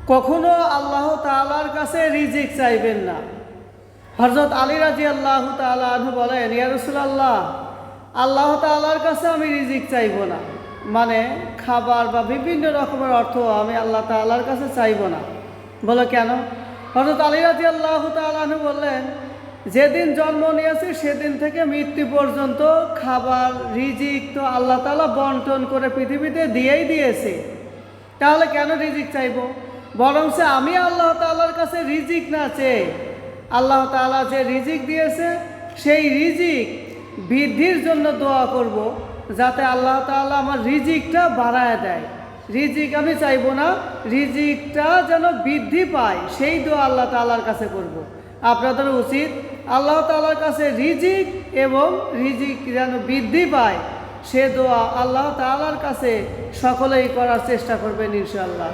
কখনো আল্লাহ তাআলার কাছে রিজিক চাইবেন না। হযরত আলী রাদিয়াল্লাহু তাআলা আনহু বলেন, ইয়া রাসূলুল্লাহ, আল্লাহ তাআলার কাছে আমি রিজিক চাইব না, মানে খাবার বা বিভিন্ন রকমের অর্থ আমি আল্লাহ তাআলার কাছে চাইব না। বলো কেন? হযরত আলী রাদিয়াল্লাহু তাআলা আনহু বললেন, যেদিন জন্ম নিয়েছি সেদিন থেকে মৃত্যু পর্যন্ত খাবার রিজিক তো আল্লাহ তাআলা বন্টন করে পৃথিবীতে দিয়েই দিয়েছে, তাহলে কেন রিজিক চাইব? বরং আমি আল্লাহ তাআলার কাছে রিজিক না চেয়ে আল্লাহ তাআলা যে রিজিক দিয়েছে সেই রিজিক বৃদ্ধির জন্য দোয়া করব, যাতে আল্লাহ তাআলা আমার রিজিকটা বাড়ায় দেয়। রিজিক আমি চাইব না, রিজিকটা যেন বৃদ্ধি পায় সেই দোয়া আল্লাহ তাআলার কাছে করব। আপনাদের উচিত আল্লাহ তাআলার কাছে রিজিক এবং রিজিক যেন বৃদ্ধি পায় সে দোয়া আল্লাহ তাআলার কাছে সকলেই করার চেষ্টা করবেন ইনশাআল্লাহ।